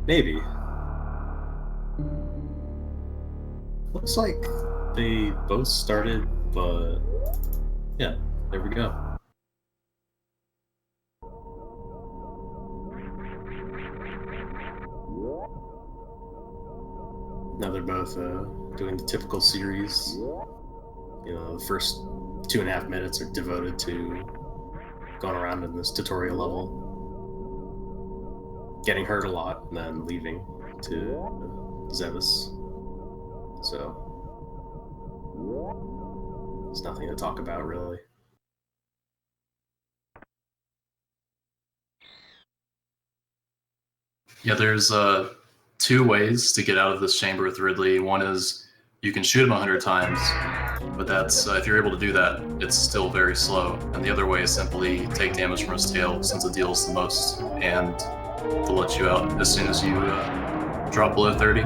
Maybe. Looks like they both started, but yeah, there we go. Now they're both doing the typical series. You know, the first 2.5 minutes are devoted to going around in this tutorial level, getting hurt a lot, and then leaving to Zevis. So, there's nothing to talk about, really. Yeah, there's two ways to get out of this chamber with Ridley. One is you can shoot him 100 times, but that's if you're able to do that, it's still very slow. And the other way is simply take damage from his tail, since it deals the most, and they'll let you out as soon as you drop below 30.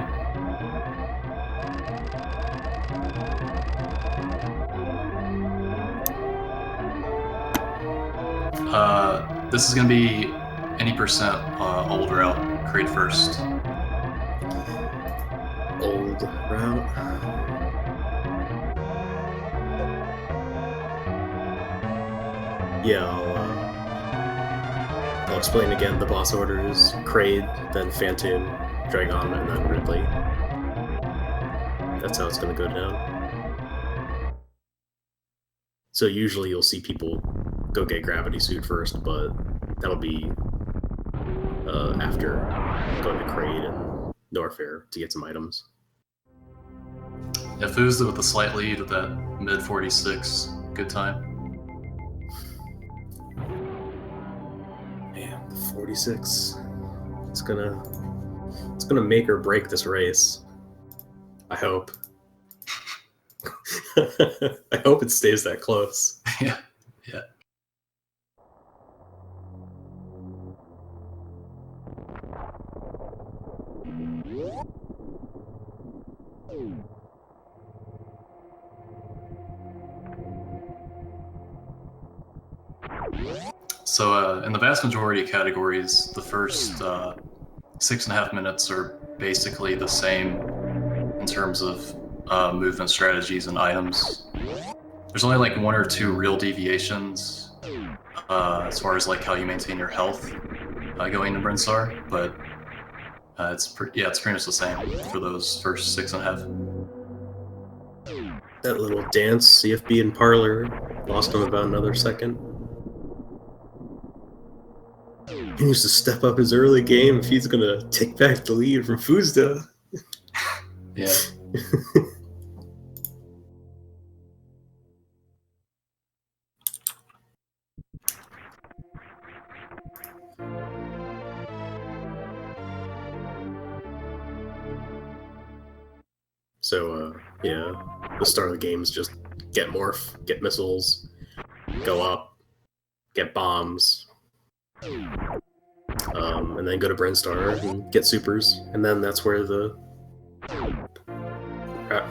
This is going to be any percent old route. Kraid first. Old route. Yeah, I'll explain again. The boss orders: Kraid, then Phantoon, Draygon, and then Ridley. That's how it's going to go down. So usually you'll see people go get Gravity Suit first, but that'll be after going to Kraid and Norfair to get some items. Yeah, foosda with a slight lead with that mid 46. Good time. Man, 46. It's gonna make or break this race. I hope. I hope it stays that close. Yeah. So in the vast majority of categories, the first 6.5 minutes are basically the same in terms of movement strategies and items. There's only like one or two real deviations as far as like how you maintain your health going to Brinstar, but it's pretty much the same for those first 6.5. That little dance, CFB and Parlor, lost him about another second. He needs to step up his early game if he's gonna take back the lead from foosda. Yeah. So, yeah, the start of the game is just get morph, get missiles, go up, get bombs, and then go to Brinstar and get supers, and then that's where the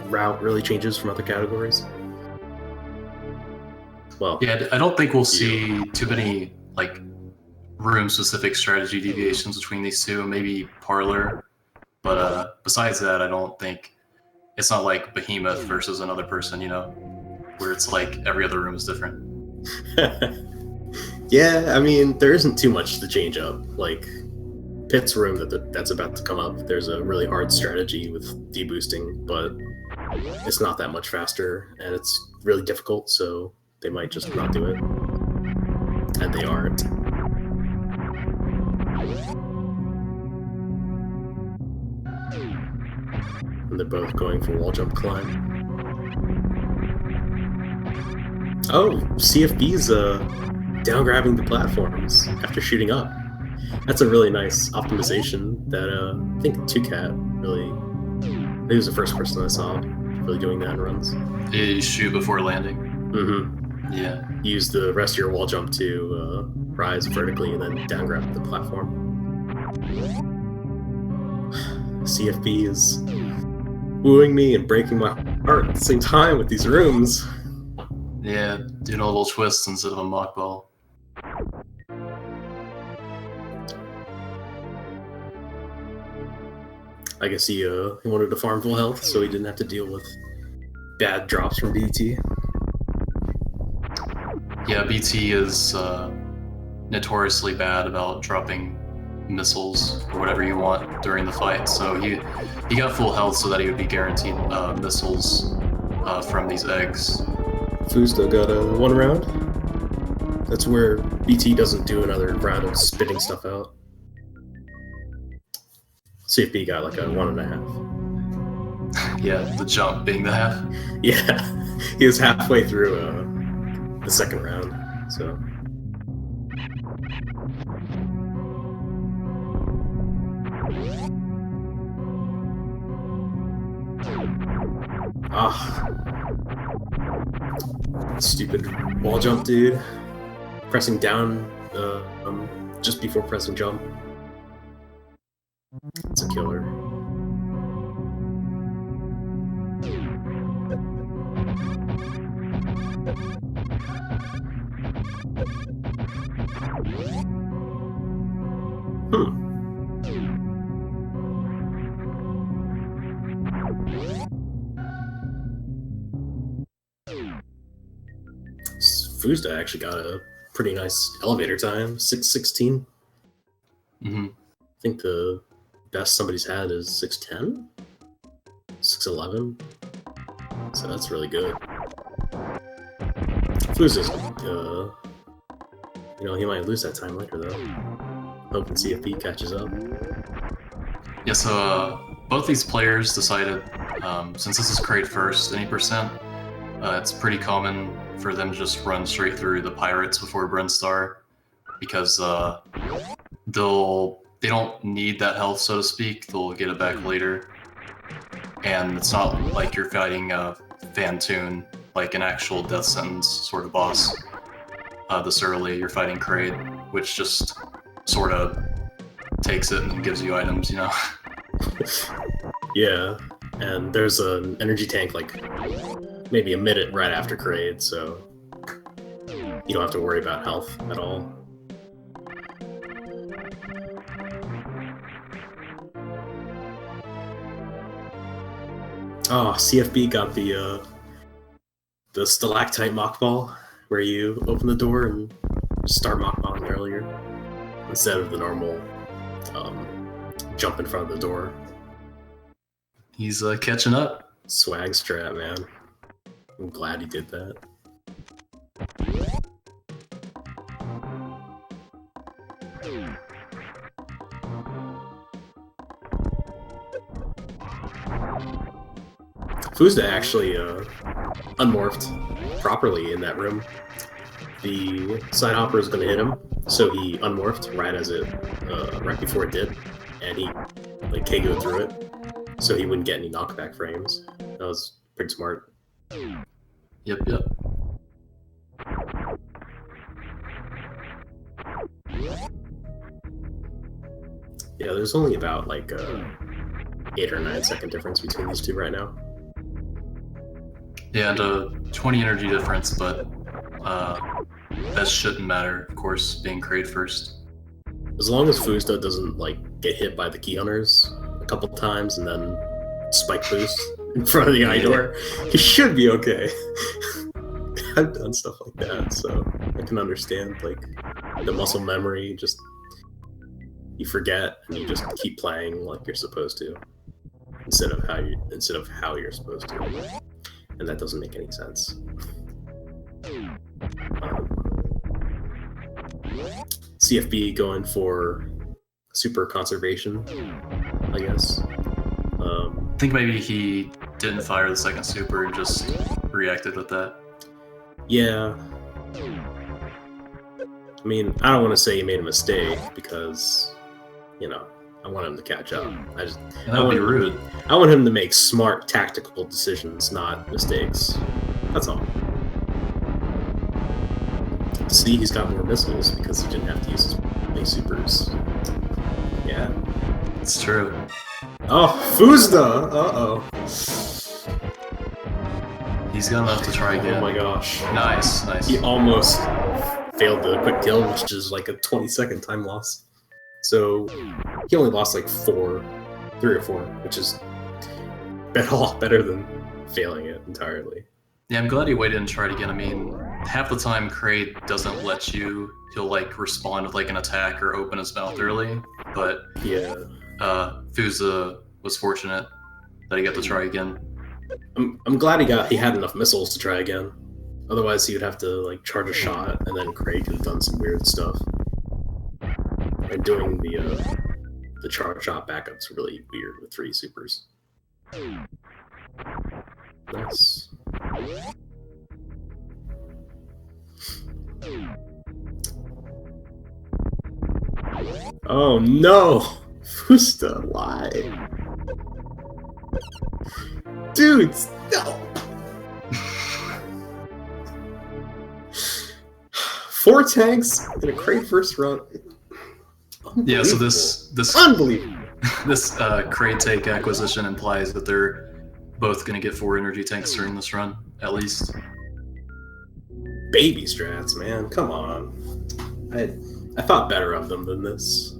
route really changes from other categories. Well, yeah, I don't think we'll see too many like room-specific strategy deviations between these two. Maybe Parlor, but besides that, I don't think it's not like Behemoth versus another person, you know, where it's like every other room is different. Yeah, I mean, there isn't too much to change up. Like, Pit's room that's about to come up, there's a really hard strategy with deboosting, but it's not that much faster, and it's really difficult, so they might just not do it. And they aren't. And they're both going for wall jump climb. Oh, CFB's down grabbing the platforms after shooting up. That's a really nice optimization that I think 2Cat really... He was the first person I saw really doing that in runs. You shoot before landing. Mm-hmm. Yeah. Use the rest of your wall jump to rise vertically and then down grab the platform. CFB is wooing me and breaking my heart at the same time with these rooms. Yeah, doing a little twist instead of a mock ball. I guess he wanted to farm full health, so he didn't have to deal with bad drops from BT. Yeah, BT is notoriously bad about dropping missiles or whatever you want during the fight. So he got full health so that he would be guaranteed missiles from these eggs. foosda got a 1 round. That's where BT doesn't do another round of spitting stuff out. CFB got like a 1.5. Yeah, the jump being the half. Yeah, he was halfway through the second round, so. Stupid wall jump, dude. Pressing down just before pressing jump. It's a killer. foosda actually got a pretty nice elevator time, 6:16. Mm-hmm. I think the best somebody's had is 6:10, 6:11. So that's really good. foosda's, he might lose that time later though. Hoping CFP catches up. Yeah, so both these players decided, since this is Kraid first, any percent, it's pretty common for them to just run straight through the pirates before Brinstar, because they don't need that health, so to speak. They'll get it back later, and it's not like you're fighting Phantoon, like an actual death sentence sort of boss. This early, you're fighting Kraid, which just sort of takes it and gives you items, you know. Yeah, and there's an energy tank like maybe a minute right after Kraid, so you don't have to worry about health at all. Oh, CFB got the stalactite mockball, where you open the door and start mockballing earlier, instead of the normal jump in front of the door. He's catching up. Swag strat, man. I'm glad he did that. foosda actually unmorphed properly in that room. The side hopper is going to hit him, so he unmorphed right before it did, and he like KO'd through it, so he wouldn't get any knockback frames. That was pretty smart. Yep. Yeah, there's only about like 8 or 9 second difference between these two right now. Yeah, and a 20 energy difference, but that shouldn't matter, of course, being Kraid first. As long as foosda doesn't like get hit by the key hunters a couple times and then spike boost in front of the eye door, he should be okay. I've done stuff like that, so I can understand like the muscle memory. Just you forget and you just keep playing like you're supposed to, instead of how you're supposed to, and that doesn't make any sense. CFB going for super conservation, I guess. I think maybe he didn't fire the second super and just reacted with that. Yeah. I mean, I don't want to say he made a mistake because, I want him to catch up. That would be rude. I want him to make smart tactical decisions, not mistakes. That's all. See, he's got more missiles because he didn't have to use his many supers. Yeah. It's true. Oh, foosda! Uh-oh. He's got enough to try again. Oh my gosh. Nice. He almost failed the quick kill, which is like a 20-second time loss. So he only lost like 4 3 or 4, which is a lot better than failing it entirely. Yeah, I'm glad he waited and tried again. I mean, half the time Kraid doesn't let you. He'll like respond with like an attack or open his mouth early. But Yeah, foosda was fortunate that he got to try again. I'm glad he had enough missiles to try again. Otherwise, he would have to like charge a shot, and then Kraid could have done some weird stuff. And doing the charge shot backup's really weird with 3 supers. Nice. Oh no! foosda, why? Dudes, no! 4 tanks in a Kraid first run. Yeah, so this unbelievable. This Kraid tank acquisition implies that they're both going to get 4 energy tanks during this run, at least. Baby strats, man. Come on. I thought better of them than this.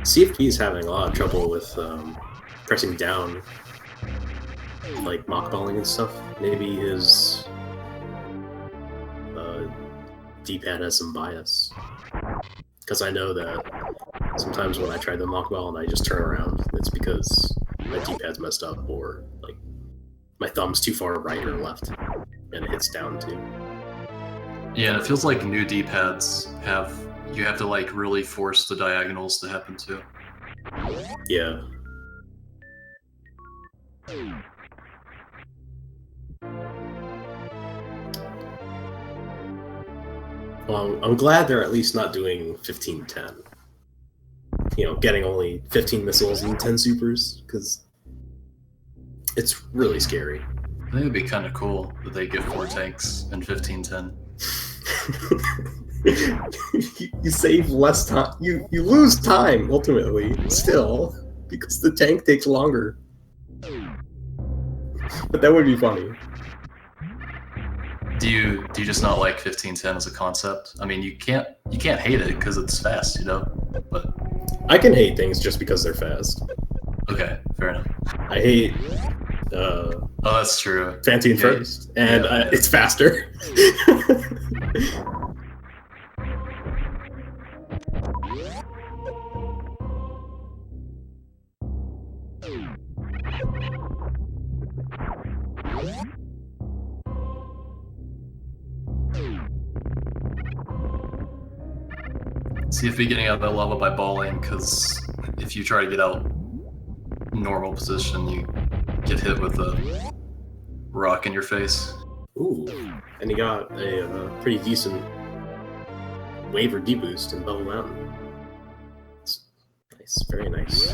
CFP is having a lot of trouble with pressing down, like mockballing and stuff. Maybe his D-pad has some bias. Because I know that sometimes when I try the mockball and I just turn around, it's because my D-pad's messed up, or like my thumb's too far right or left, and it hits down too. Yeah, and it feels like new D-pads you have to like really force the diagonals to happen too. Yeah. Well, I'm glad they're at least not doing 15-10. You know, getting only 15 missiles and 10 supers, because it's really scary. I think it'd be kind of cool that they get 4 tanks and 15-10. You save less time. You lose time, ultimately, still, because the tank takes longer. But that would be funny. Do you just not like 15-10 as a concept? I mean, you can't hate it because it's fast, you know. But I can hate things just because they're fast. Okay, fair enough. I hate. Oh, that's true. Phantoon first, and it's faster. See if you're getting out of that lava by balling, because if you try to get out normal position, you get hit with a rock in your face. Ooh, and he got a pretty decent waiver deboost in Bubble Mountain. It's nice, very nice.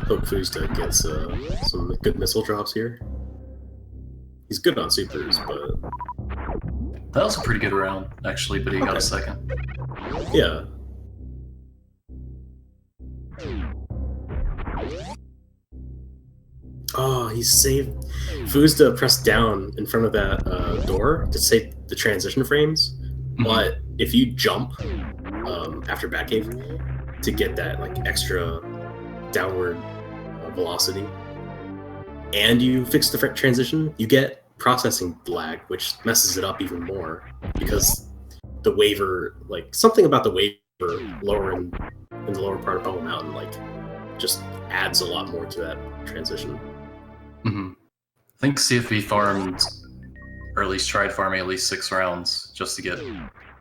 Hope foosda gets some good missile drops here. He's good on supers, but that was a pretty good round, actually, but he got a second. Yeah. Oh, he saved. foosda pressed down in front of that door to save the transition frames, but if you jump after back cave to get that like extra downward velocity, and you fix the transition, you get processing lag, which messes it up even more, because the waiver, like something about the waiver lower in the lower part of Bubble Mountain, like just adds a lot more to that transition. I think CFB farmed, or at least tried farming at least 6 rounds just to get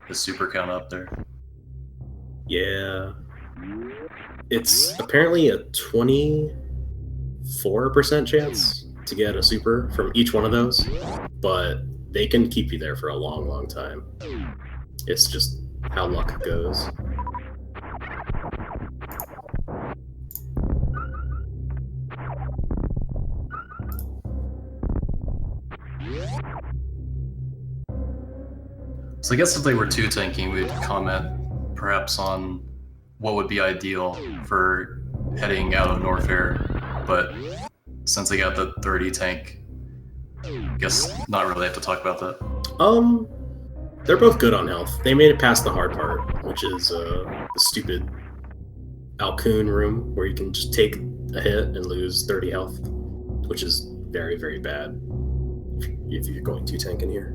his super count up there. Yeah. It's apparently a 24% chance to get a super from each one of those, but they can keep you there for a long, long time. It's just how luck goes. So I guess if they were 2 tanking, we'd comment perhaps on what would be ideal for heading out of Norfair, but since they got the 30 tank, I guess not really have to talk about that. They're both good on health. They made it past the hard part, which is the stupid Alcoon room where you can just take a hit and lose 30 health, which is very, very bad if you're going 2 tank in here.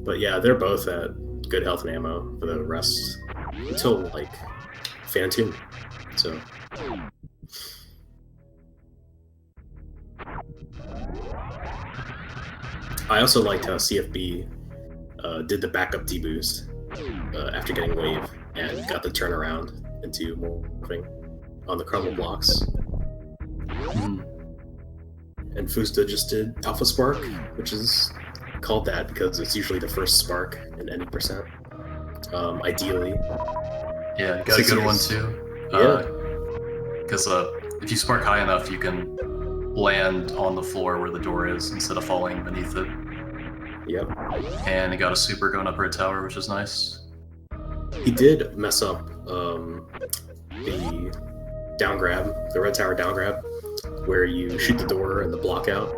But yeah, they're both at good health and ammo for the rest until like Phantoon. So I also liked how CFB did the backup deboost after getting wave and got the turnaround into morphing on the crumble blocks. And foosda just did Alpha Spark, which is called that because it's usually the first spark in any percent. Ideally. Yeah, got a good one too. Yeah. Because if you spark high enough, you can land on the floor where the door is instead of falling beneath it. Yep. And he got a super going up her tower, which is nice. He did mess up the down grab, the red tower down grab, where you shoot the door and the block out,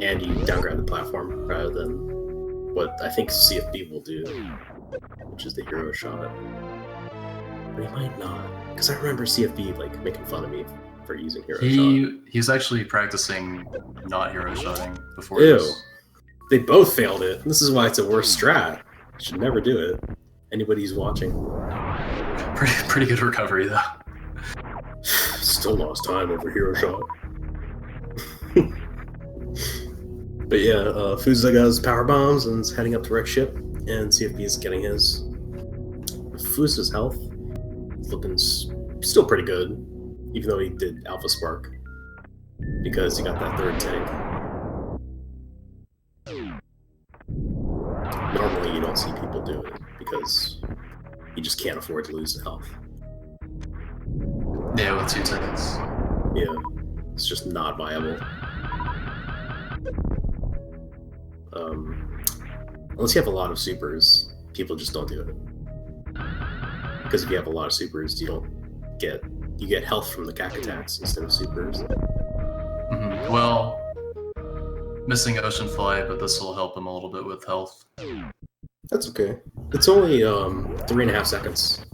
and you down grab the platform rather than what I think CFB will do, which is the hero shot. But he might not, because I remember CFB like making fun of me for using hero shot. He's actually practicing not hero shotting before. Ew. This. They both failed it. This is why it's a worse strat. You should never do it. Anybody who's watching. Pretty good recovery though. Still lost time over hero shot. But yeah, foosda got his power bombs and is heading up to wreck ship, and CFB is getting his. foosda's health is looking still pretty good, even though he did Alpha Spark, because he got that 3rd tank. Normally you don't see people do it, because you just can't afford to lose the health. Yeah, with 2 tanks. Yeah, it's just not viable. Unless you have a lot of supers, people just don't do it. Because if you have a lot of supers, you get health from the cack attacks instead of supers. Mm-hmm. Well, missing Ocean Fly, but this will help him a little bit with health. That's okay. It's only 3.5 seconds.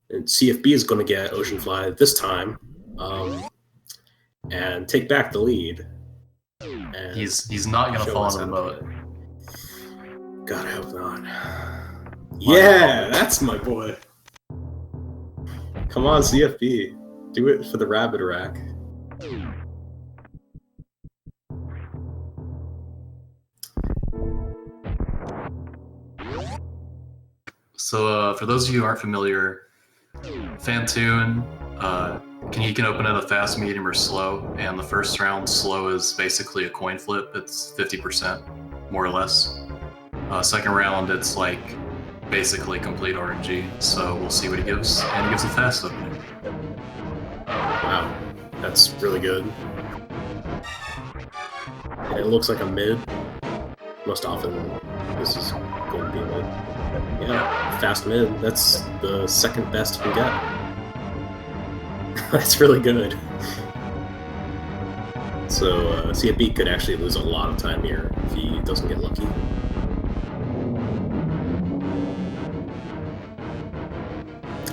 And CFB is going to get Ocean Fly this time, and take back the lead. And he's not going to fall into the boat. God, I hope not. Yeah, that's my boy. Come on, CFB. Do it for the rabbit rack. So for those of you who aren't familiar, Phantoon, he can open at a fast, medium, or slow, and the first round slow is basically a coin flip. It's 50%, more or less. Second round, it's like basically complete RNG, so we'll see what he gives, and he gives a fast opening. Wow, that's really good. And it looks like a mid. Most often, this is going to be a mid. Yeah, fast mid. That's the second best you can get. That's really good. So CFB could actually lose a lot of time here if he doesn't get lucky.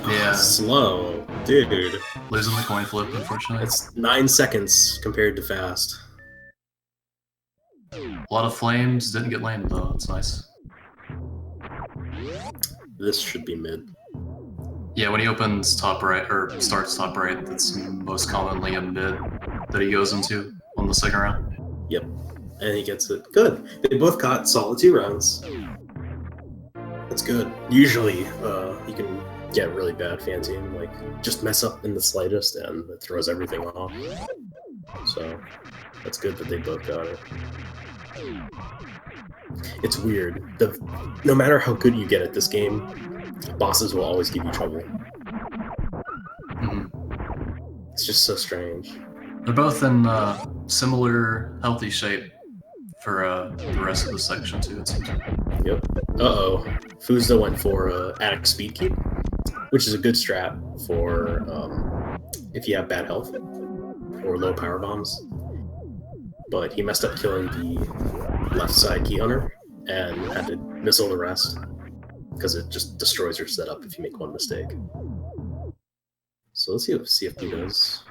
Yeah. Slow, dude. Losing the coin flip, unfortunately. It's 9 seconds compared to fast. A lot of flames, didn't get landed though, that's nice. This should be mid. Yeah, when he opens top right, or starts top right, that's most commonly a mid that he goes into on the second round. Yep, and he gets it. Good. They both got solid 2 rounds. That's good. Usually, you can get really bad Phantoon, like just mess up in the slightest and it throws everything off. So that's good that they both got it. It's weird. No matter how good you get at this game, bosses will always give you trouble. Mm-hmm. It's just so strange. They're both in similar healthy shape for the rest of the section too, it seems. Yep. Uh-oh. Foosda went for Attic Speed Keep, which is a good strat for if you have bad health or low power bombs. But he messed up killing the left side Key Hunter and had to missile the rest because it just destroys your setup if you make one mistake. So let's see what CFP does.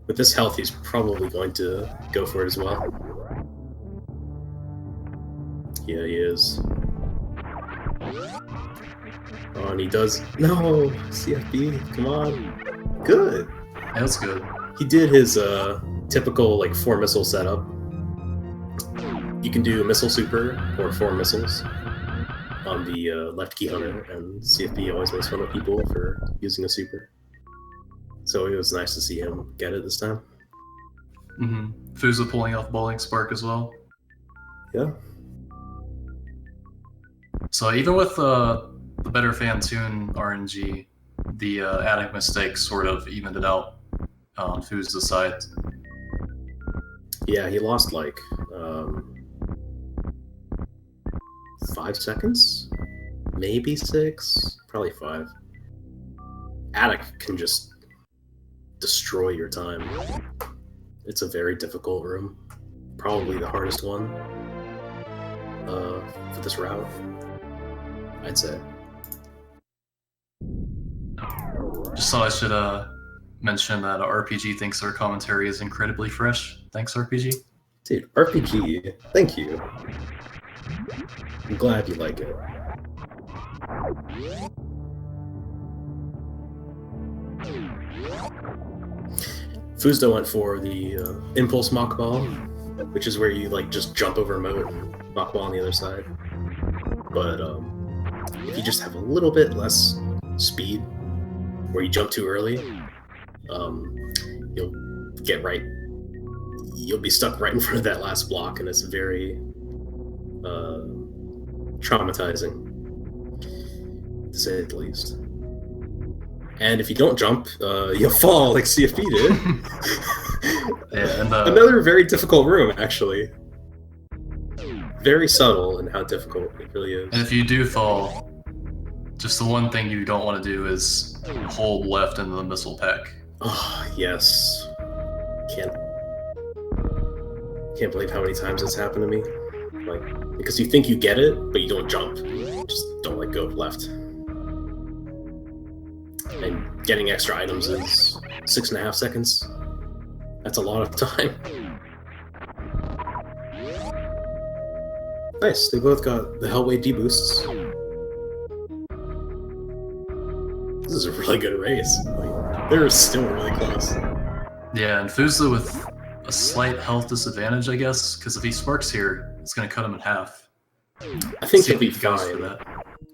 With this health, he's probably going to go for it as well. Yeah, he is. Oh, and he does. No! CFP, come on. Good! That's good. He did his typical like 4 missile setup. You can do missile super or 4 missiles on the left Key Hunter, and CFP always makes fun of people for using a super. So it was nice to see him get it this time. Mm-hmm. Foosda pulling off Bowling Spark as well. Yeah. So even with the better Phantoon RNG, the attic mistakes sort of evened it out on Foosda's side. Yeah, he lost like 5 seconds? Maybe 6? Probably 5. Attic can just destroy your time. It's a very difficult room. Probably the hardest one for this route, I'd say. Just thought I should mention that RPG thinks our commentary is incredibly fresh. Thanks, RPG. Dude, RPG, thank you. I'm glad you like it. Foosda went for the Impulse Mach Ball, which is where you like just jump over a moat and Mach Ball on the other side. But if you just have a little bit less speed, where you jump too early, you'll be stuck right in front of that last block, and it's very traumatizing, to say the least. And if you don't jump, you'll fall like CFP did. Yeah, and another very difficult room, actually. Very subtle in how difficult it really is. And if you do fall, just the one thing you don't want to do is hold left into the missile pack. Oh, yes. Can't believe how many times it's happened to me. Like, because you think you get it, but you don't jump. Just don't let go of left. And getting extra items is 6.5 seconds. That's a lot of time. Nice, they both got the Hellway deboosts. This is a really good race. Like, they're still really close. Yeah, and Foosda with a slight health disadvantage, I guess, because if he sparks here, it's going to cut him in half. I think he'll be fine. For that.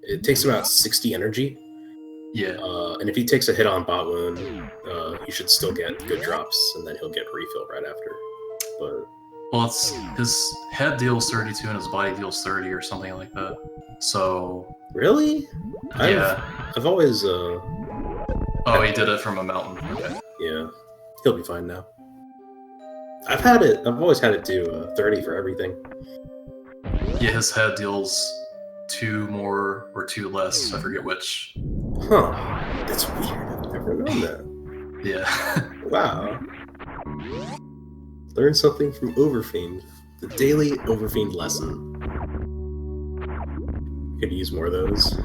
It takes about 60 energy. Yeah. And if he takes a hit on bot wound, he should still get good drops, and then he'll get refill right after. But well, it's his head deals 32 and his body deals 30 or something like that. So really? Yeah. I've always oh, he did it from a mountain. Okay. Yeah. He'll be fine now. I've always had it do 30 for everything. Yeah, his head deals 2 more or 2 less. I forget which. Huh. That's weird. I've never known that. Yeah. Wow. Learn something from Overfiend. The daily Overfiend lesson. Could use more of those.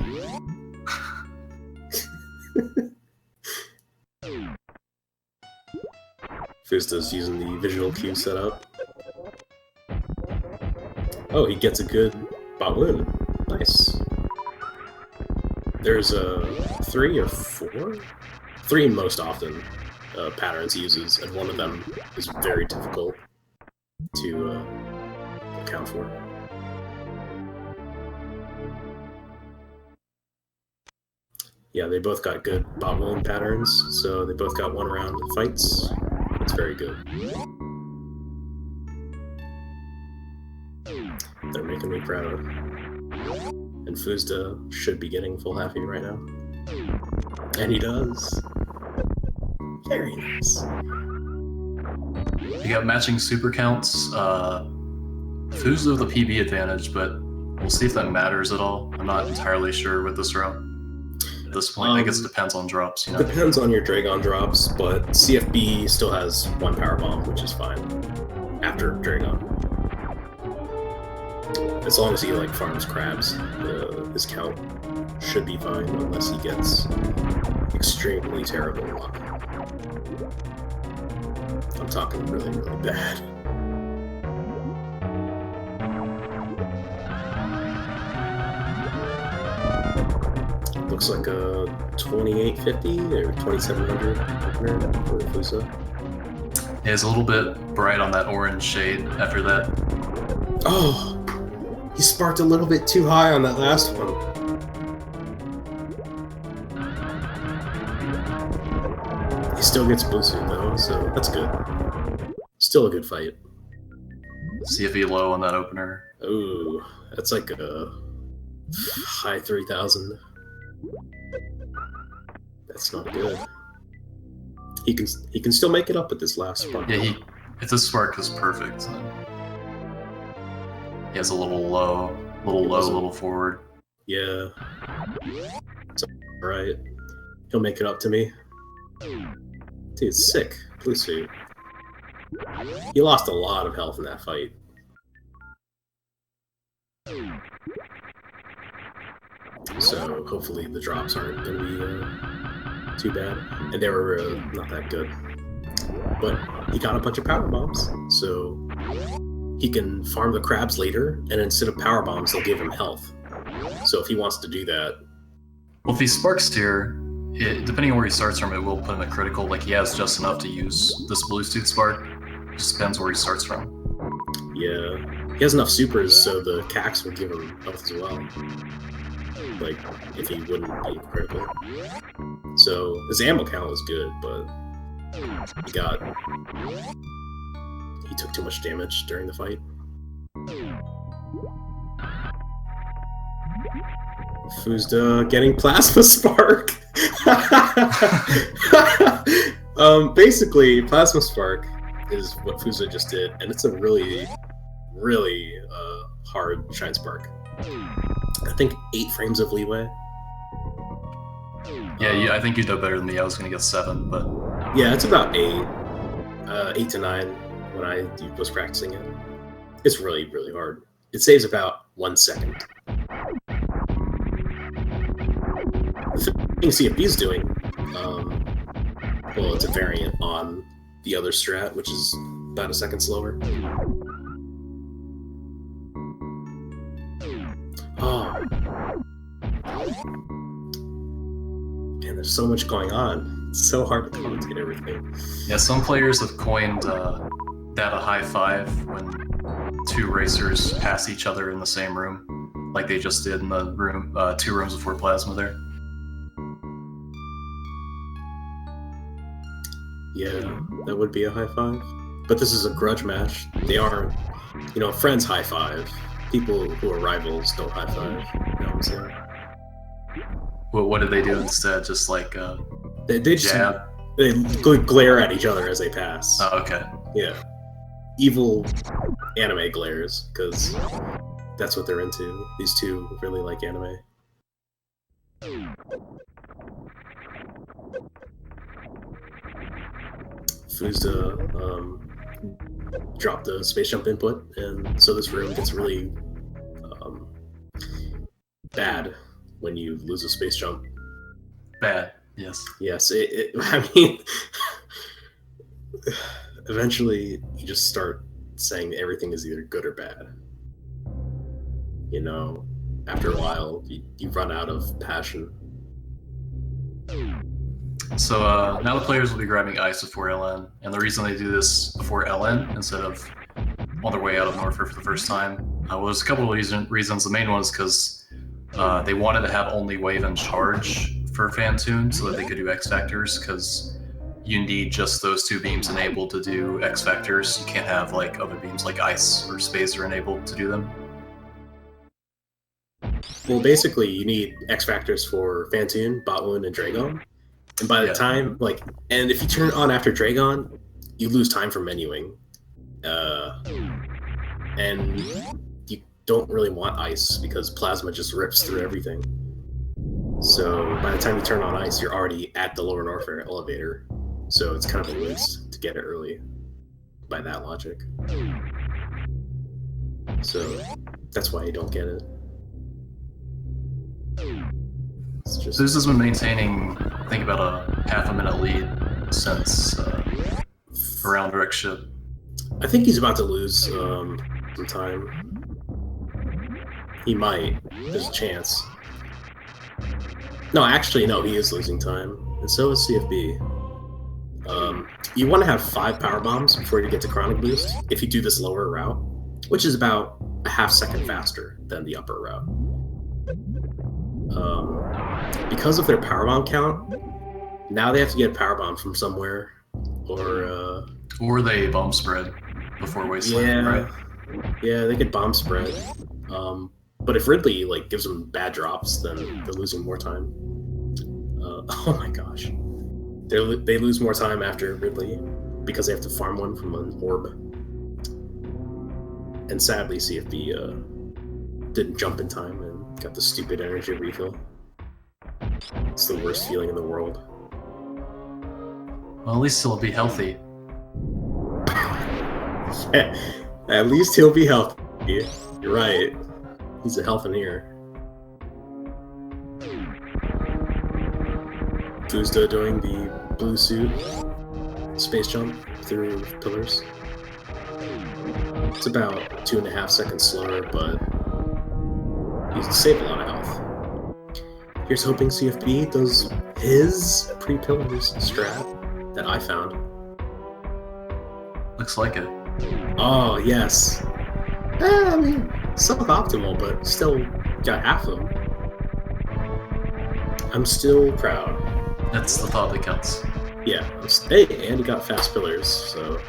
Foosda's using the visual cue setup. Oh, he gets a good bot wound. Nice. There's 3 or 4? 3 most often patterns he uses, and one of them is very difficult to account for. Yeah, they both got good bot wound patterns, so they both got 1 round fights. That's very good. They're making me proud. And Foosda should be getting full happy right now. And he does. Very nice. You got matching super counts. Foosda with a PB advantage, but We'll see if that matters at all. I'm not entirely sure with this route. At this point, I guess it depends on drops, you know? Depends on your Draygon drops, but CFB still has 1 power bomb, which is fine after Draygon. As long as he like farms crabs, his count should be fine unless he gets extremely terrible luck. I'm talking really, really bad. Looks like a 2850 or 2700 for foosda. Yeah, it's a little bit bright on that orange shade after that. Oh! He sparked a little bit too high on that last one. He still gets boosted though, so that's good. Still a good fight. CFE low on that opener. Ooh, that's like a high 3000. That's not good. He can still make it up with this last spark. Yeah, if this spark is perfect, then he has a little low, a little forward. Yeah. It's alright. He'll make it up to me. Dude, sick. Blue suit. He lost a lot of health in that fight. So hopefully the drops aren't going to be too bad. And they were not that good. But he got a bunch of power bombs, so he can farm the crabs later, and instead of power bombs, they'll give him health. So if he wants to do that... Well, if he sparks here, depending on where he starts from, it will put him at critical. Like, he has just enough to use this Bluetooth spark. It just depends where he starts from. Yeah. He has enough supers, so the Cax will give him health as well. Like, if he wouldn't be critical. So, his ammo count was good, but he took too much damage during the fight. foosda getting Plasma Spark! Basically, Plasma Spark is what foosda just did, and it's a really, really hard Shine Spark. I think 8 frames of leeway. Yeah, I think you did better than me. I was going to get 7, but... Yeah, it's about 8. 8 to 9 when I was practicing it. It's really, really hard. It saves about 1 second. The thing CFB's doing, well, it's a variant on the other strat, which is about 1 second slower. Oh. Man, there's so much going on. It's so hard to commentate everything. Yeah, some players have coined data high five when 2 racers pass each other in the same room, like they just did in the room, 2 rooms before Plasma there. Yeah, that would be a high five. But this is a grudge match. They aren't, friends high five. People who are rivals don't high five. You know what I'm saying? Well, what did they do instead? Just like they just jab? They glare at each other as they pass. Oh, okay. Yeah. Evil anime glares, because that's what they're into. These two really like anime. foosda dropped the space jump input, and so this room gets really bad when you lose a space jump. Bad, yes. Yes, I mean, eventually you just start saying everything is either good or bad. After a while, you run out of passion. So now the players will be grabbing ice before LN, and the reason they do this before LN instead of on their way out of Norfair for the first time, well, there's a couple of reasons. The main one is because they wanted to have only wave and charge for Phantoon so that they could do X Factors, because you need just those 2 beams enabled to do X Factors. You can't have like other beams like ice or spacer enabled to do them. Well, basically, you need X Factors for Phantoon, Botwoon, and Draygon. And by the time, and if you turn it on after Draygon, you lose time for menuing. And you don't really want ice because plasma just rips through everything. So by the time you turn on ice, you're already at the lower Norfair elevator. So it's kind of a waste to get it early by that logic. So that's why you don't get it. It's just... Foosda's been maintaining, I think, about a half a minute lead since around Rick's ship. I think he's about to lose some time. He might. There's a chance. No, actually, no, he is losing time. And so is CFB. You want to have 5 power bombs before you get to Chronic Boost if you do this lower route, which is about a half second faster than the upper route. Because of their power bomb count, now they have to get a power bomb from somewhere, or they bomb spread before Wasteland, right? Yeah, they could bomb spread. But if Ridley gives them bad drops, then they're losing more time. Oh my gosh, they lose more time after Ridley because they have to farm one from an orb. And sadly, CFB didn't jump in time and got the stupid energy refill. It's the worst feeling in the world. Well, at least he'll be healthy. Yeah, at least he'll be healthy. You're right. He's a healthineer. Foosda doing the blue suit space jump through pillars. It's about 2.5 seconds slower, but you save a lot of health. Here's hoping CFB does his pre-pillars strat that I found. Looks like it. Oh, yes. I mean, suboptimal, but still got half of them. I'm still proud. That's the thought that counts. Yeah, hey, and he got fast pillars, so...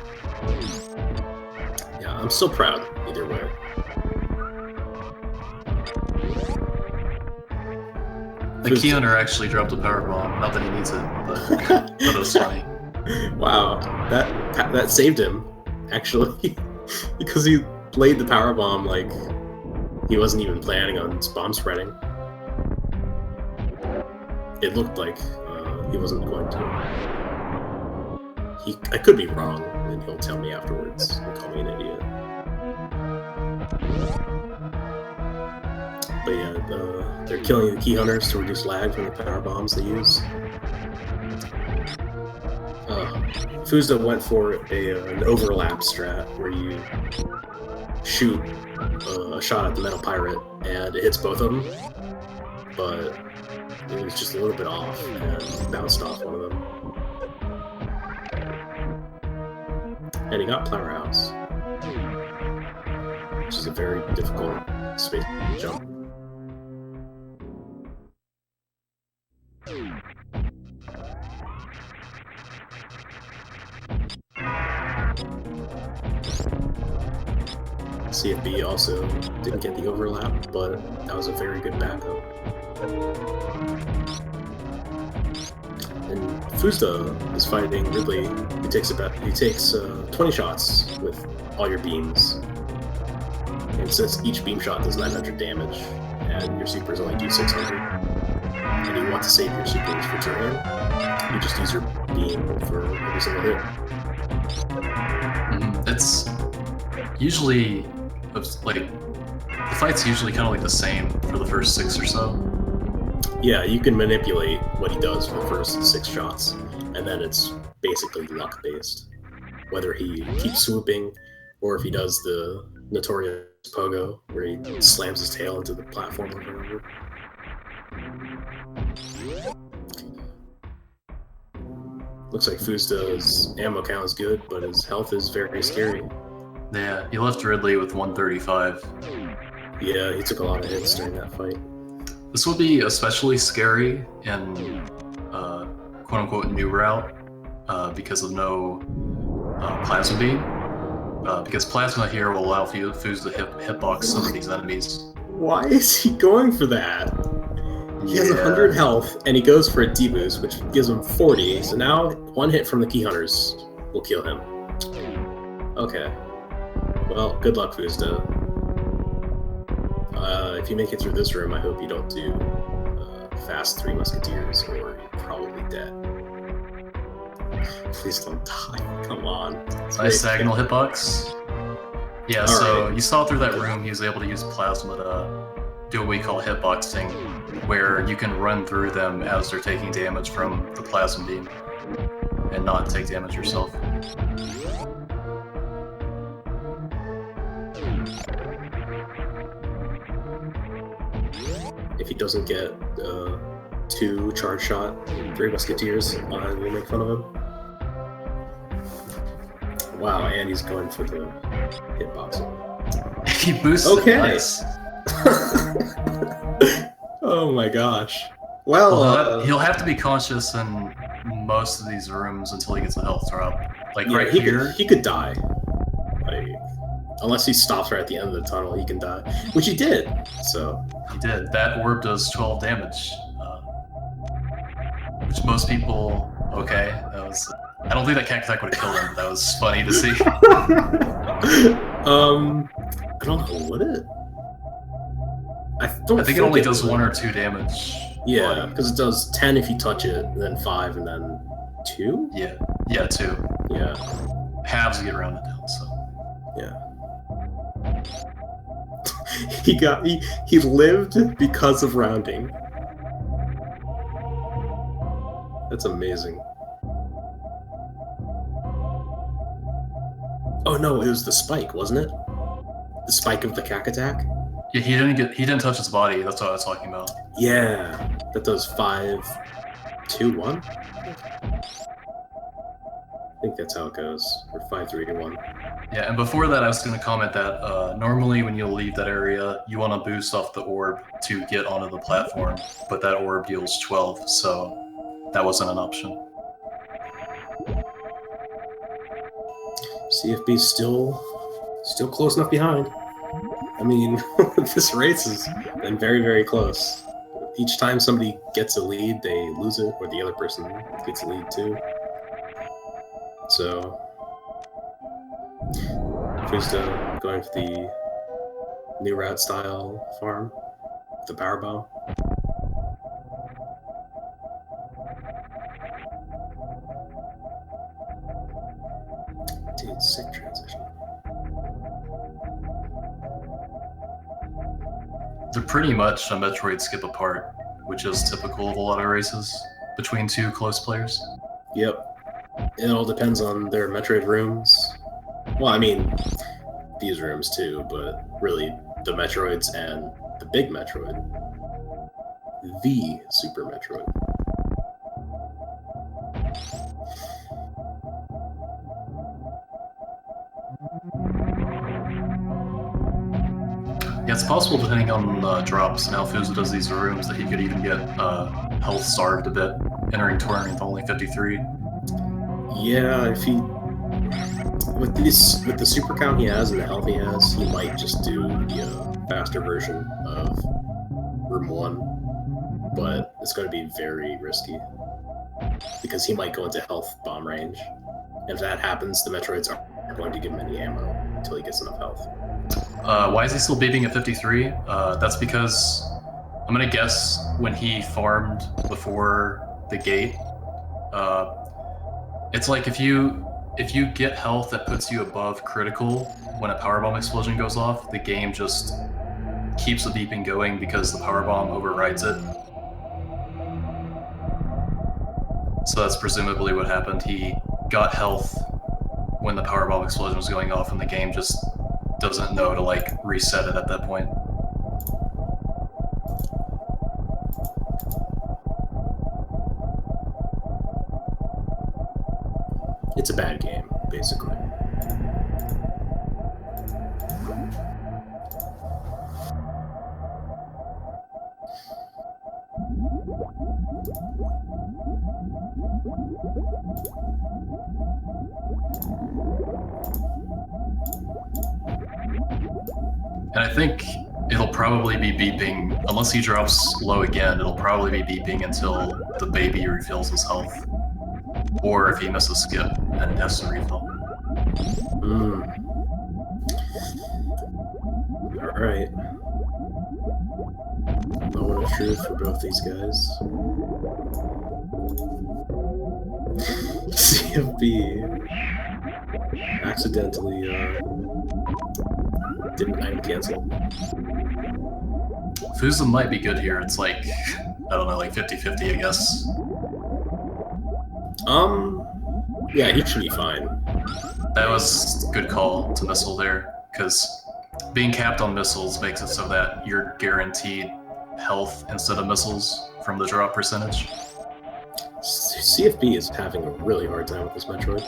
Yeah, I'm still proud, either way. The key hunter actually dropped a power bomb. Not that he needs it, but it was funny. Wow, that saved him, actually. Because he played the power bomb like he wasn't even planning on bomb spreading. It looked like he wasn't going to. I could be wrong, and he'll tell me afterwards and call me an idiot. But yeah, they're killing the key hunters to reduce lag from the power bombs they use. Foosda went for an overlap strat where you shoot a shot at the metal pirate and it hits both of them, but it was just a little bit off and bounced off one of them. And he got Powerhouse, which is a very difficult space jump. CFB also didn't get the overlap, but that was a very good backup. And Foosda is fighting Ridley. He takes 20 shots with all your beams. And since each beam shot does 900 damage, and your supers only do 600, and you want to save your supers for turn, you just use your beam for every single hit. It's usually the fight's usually kind of like the same for the first 6 or so. Yeah, you can manipulate what he does for the first 6 shots, and then it's basically luck based. Whether he keeps swooping, or if he does the notorious pogo, where he slams his tail into the platform over and over. Looks like Foosda's ammo count is good, but his health is very scary. Yeah, he left Ridley with 135. Yeah, he took a lot of hits during that fight. This will be especially scary in quote-unquote new route because of no plasma beam. Because plasma here will allow Foosda to hitbox some of these enemies. Why is he going for that? He has 100 health, and he goes for a deboost, which gives him 40. So now, one hit from the key hunters will kill him. Okay. Well, good luck, Foosda. If you make it through this room, I hope you don't do fast Three Musketeers, or you're probably dead. Please don't die. Come on. Nice diagonal hitbox. Yeah, so you saw through that room, he was able to use plasma to do what we call hitboxing, where you can run through them as they're taking damage from the plasma beam and not take damage yourself. If he doesn't get 2 charge shot Three Musketeers, I will make fun of him. Wow, and he's going for the hitbox. He boosts okay. Nice. Oh my gosh. Well, he'll have to be conscious in most of these rooms until he gets a health drop. Like yeah, right here. He could die. Like, unless he stops right at the end of the tunnel, he can die. Which he did, so. He did. That orb does 12 damage. Which most people, okay, that was... I don't think that cat attack would have killed him, but that was funny to see. I don't know, would it? I think it only does 1 or 2 damage. Yeah, because it does 10 if you touch it, and then 5, and then 2? Yeah, 2. Yeah. Halves get rounded down, so. Yeah. he lived because of rounding. That's amazing. Oh no, it was the spike, wasn't it? The spike of the cack attack? Yeah, he didn't touch his body, that's what I was talking about. Yeah. That does 5, 2, 1? I think that's how it goes. Or 5, 3, 1. Yeah, and before that I was gonna comment that normally when you leave that area, you wanna boost off the orb to get onto the platform, but that orb deals 12, so that wasn't an option. CFB's still close enough behind. I mean, this race has been very, very close. Each time somebody gets a lead, they lose it, or the other person gets a lead too. So, foosda going for the new route style farm, the power bomb. Dude, sick transition. They're pretty much a Metroid skip apart, which is typical of a lot of races between 2 close players. Yep. It all depends on their Metroid rooms. Well, I mean, these rooms too, but really the Metroids and the big Metroid. The Super Metroid. Yeah, it's possible, depending on drops and how foosda does these rooms, that he could even get health starved a bit, entering tournament with only 53. Yeah, if he with the super count he has and the health he has, he might just do the faster version of room 1, but it's going to be very risky because he might go into health bomb range. And if that happens, the Metroids aren't going to give him any ammo until he gets enough health. Why is he still beeping at 53? That's because I'm gonna guess when he farmed before the gate. It's like if you get health that puts you above critical when a powerbomb explosion goes off, the game just keeps the beeping going because the powerbomb overrides it. So that's presumably what happened. He got health when the powerbomb explosion was going off, and the game just doesn't know to like reset it at that point. It's a bad game, basically. And I think it'll probably be beeping, unless he drops low again, it'll probably be beeping until the baby refills his health. Or if he misses skip and has to refill. Alright. truth for both these guys. CFB accidentally didn't item cancel. Foosda might be good here. It's like, I don't know, like 50-50, I guess. Yeah, he should be fine. That was a good call to missile there, because being capped on missiles makes it so that you're guaranteed health instead of missiles from the drop percentage. CFB is having a really hard time with this Metroid.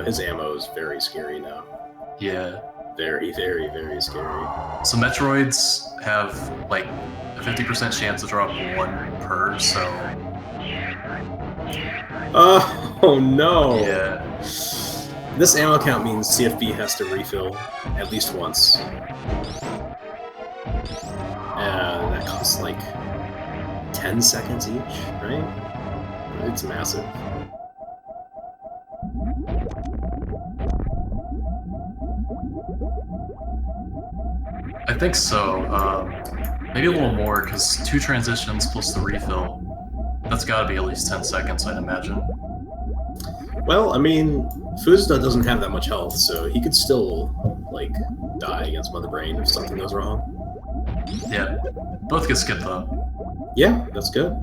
His ammo is very scary now. Yeah. Very, very, very scary. So Metroids have like a 50% chance to drop 1 per, so... Oh no! Yeah. This ammo count means CFB has to refill at least once. That costs like 10 seconds each, right? It's massive. I think so. Maybe a little more, because 2 transitions plus the refill. That's gotta be at least 10 seconds, I'd imagine. Well, I mean, foosda doesn't have that much health, so he could still, like, die against Mother Brain if something goes wrong. Yeah. Both get skipped, though. Yeah, that's good.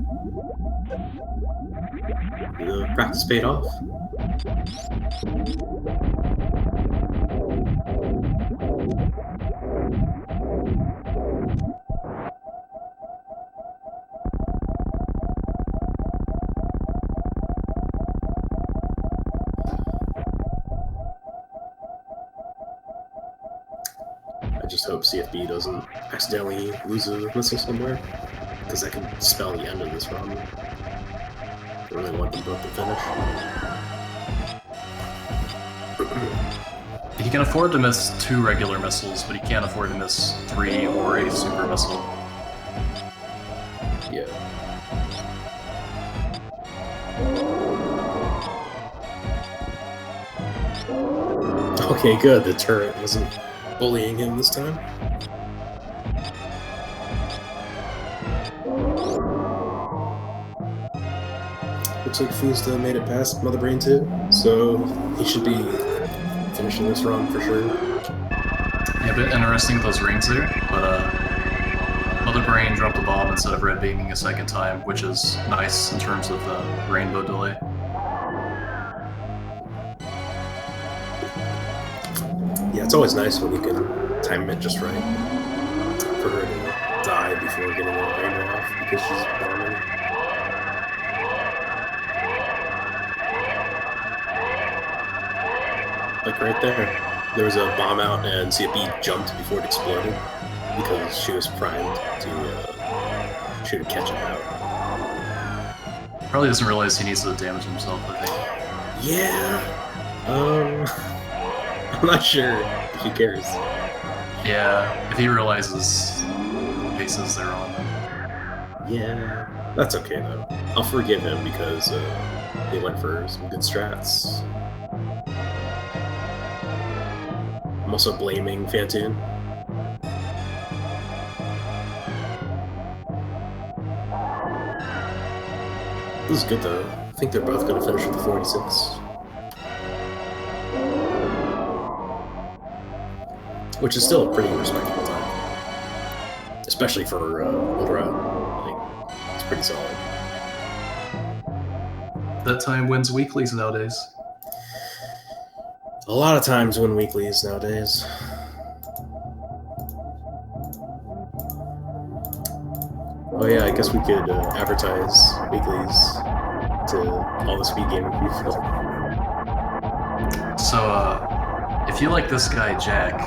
The practice paid off. I just hope CFB doesn't accidentally lose a missile somewhere, because that could spell the end of this run. I really want them both to finish. He can afford to miss 2 regular missiles, but he can't afford to miss 3 or a super missile. Yeah. Okay, good. The turret wasn't bullying him this time. Looks like foosda made it past Mother Brain 2, so he should be finishing this run for sure. Yeah, a bit interesting with those rings there, but Mother Brain dropped a bomb instead of red beaming a second time, which is nice in terms of the rainbow delay. Yeah, it's always nice when you can time it just right for her to die before getting the rainbow off because she's bombing. Like right there was a bomb out and CFB jumped before it exploded because she was primed to shoot a ketchup out. Probably doesn't realize he needs to damage himself, I think. Yeah. I'm not sure if he cares. Yeah, if he realizes the paces they're on. Yeah, that's okay though. I'll forgive him because they went for some good strats. I'm also blaming Phantoon. This is good though. I think they're both going to finish with the 46. Which is still a pretty respectable time. Especially for Ultra. I think it's pretty solid. That time wins weeklies nowadays. A lot of times win weeklies nowadays. Oh yeah, I guess we could advertise weeklies to all the speed gaming people. So, if you like this guy, Jack,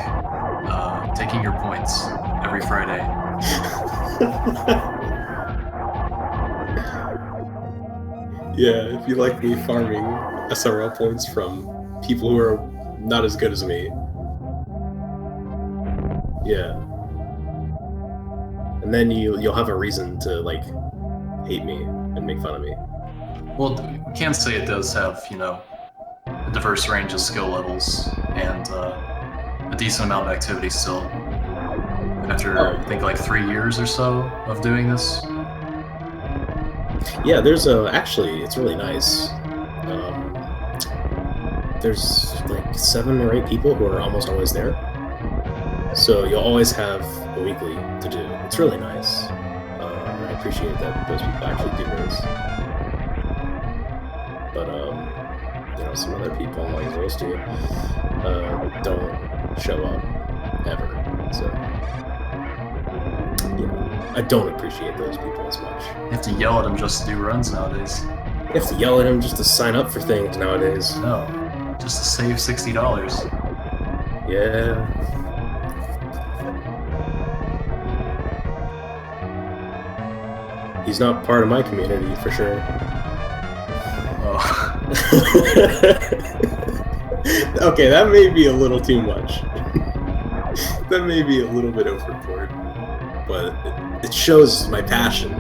taking your points every Friday. Yeah, if you like me farming SRL points from people who are not as good as me. Yeah. And then you'll have a reason to, like, hate me and make fun of me. Well, we can say it does have, you know, a diverse range of skill levels and a decent amount of activity still. After, I think, like 3 years or so of doing this. Yeah, there's actually, it's really nice. There's like 7 or 8 people who are almost always there. So you'll always have a weekly to do. It's really nice. I appreciate that those people actually do this. But, some other people, like Roasty, don't show up ever. So, I don't appreciate those people as much. You have to yell at them just to do runs nowadays. You have to yell at them just to sign up for things nowadays. No, just to save $60. Yeah. He's not part of my community, for sure. Oh. Okay, that may be a little too much. That may be a little bit overboard. But it shows my passion.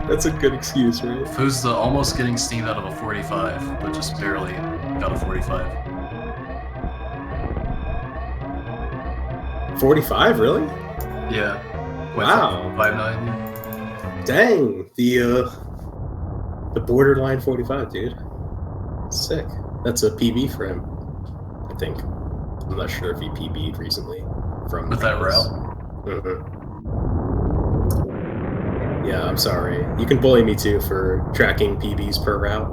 That's a good excuse, right? Foosda almost getting steamed out of a 45, but just barely got a 45. 45, really? Yeah. Wow. 590. Dang, the borderline 45, dude. Sick. That's a PB for him, I think. I'm not sure if he PB'd recently from With that route. Mm-hmm. Yeah, I'm sorry. You can bully me too for tracking PBs per route.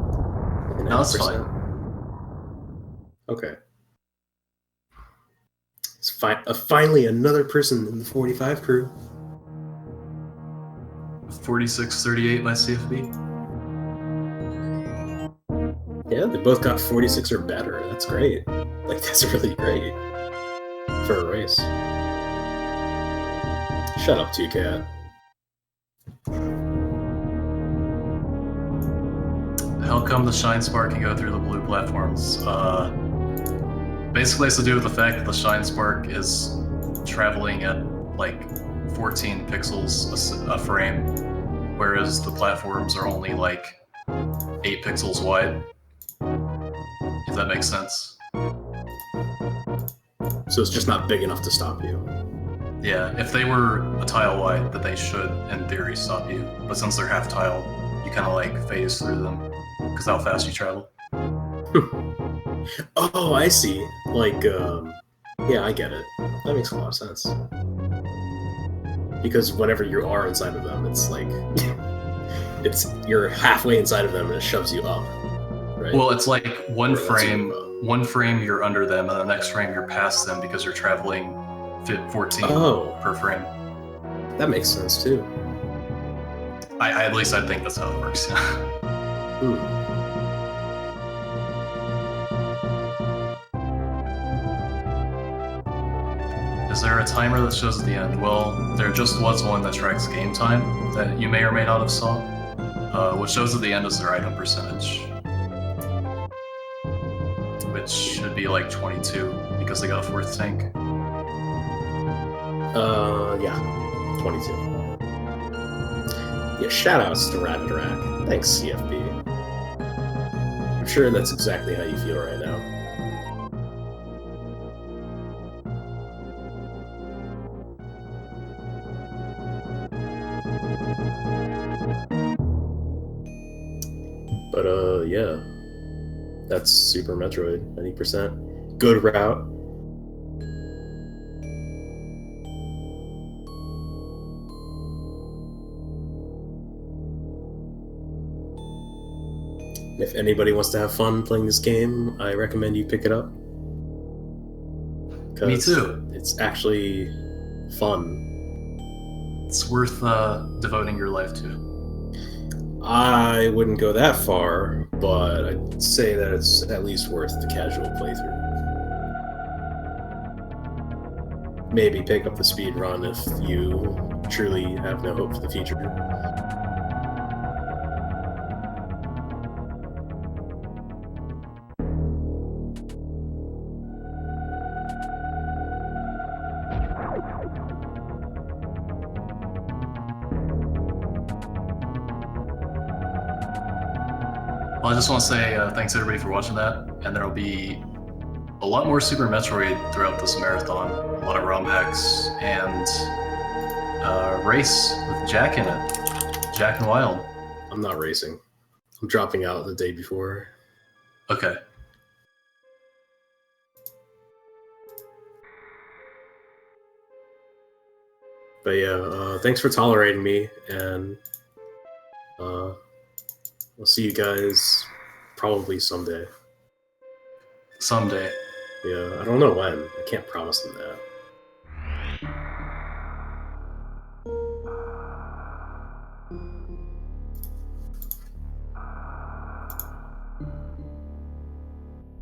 No, that's fine. Okay. It's finally another person in the 45 crew. 4638 by CFB. Yeah, they both got 46 or better. That's great. Like, that's really great for a race. Shut up, 2Cat. How come the Shine Spark can go through the blue platforms? Basically, it's to do with the fact that the Shine Spark is traveling at like 14 pixels a frame, whereas the platforms are only like 8 pixels wide. If that makes sense. So it's just not big enough to stop you. Yeah, if they were a tile wide, then they should, in theory, stop you. But since they're half tile, you kind of like phase through them because how fast you travel. Oh, I see. Like, yeah, I get it. That makes a lot of sense. Because whenever you are inside of them, it's like you're halfway inside of them and it shoves you up. Right? Well, it's like one frame you're under them, and the next frame you're past them because you're traveling 14 per frame. That makes sense too. At least I think that's how it works. Is there a timer that shows at the end? Well, there just was one that tracks game time that you may or may not have saw. What shows at the end is their item percentage, which should be like 22 because they got a 4th tank. Yeah, 22. Yeah, shoutouts to Rabbit Rack. Thanks, CFB. I'm sure that's exactly how you feel right now. But, yeah. That's Super Metroid, 90%. Good route. If anybody wants to have fun playing this game, I recommend you pick it up. Me too. It's actually fun. It's worth devoting your life to. I wouldn't go that far, but I'd say that it's at least worth the casual playthrough. Maybe pick up the speed run if you truly have no hope for the future. Well, I just want to say thanks everybody for watching that, and there'll be a a lot more Super Metroid throughout this marathon. A lot of ROM hacks and race with Jack in it. Jack and Wild. I'm not racing. I'm dropping out the day before. Okay. But yeah, thanks for tolerating me, and we'll see you guys probably someday. Someday. Yeah, I don't know when. I can't promise them that.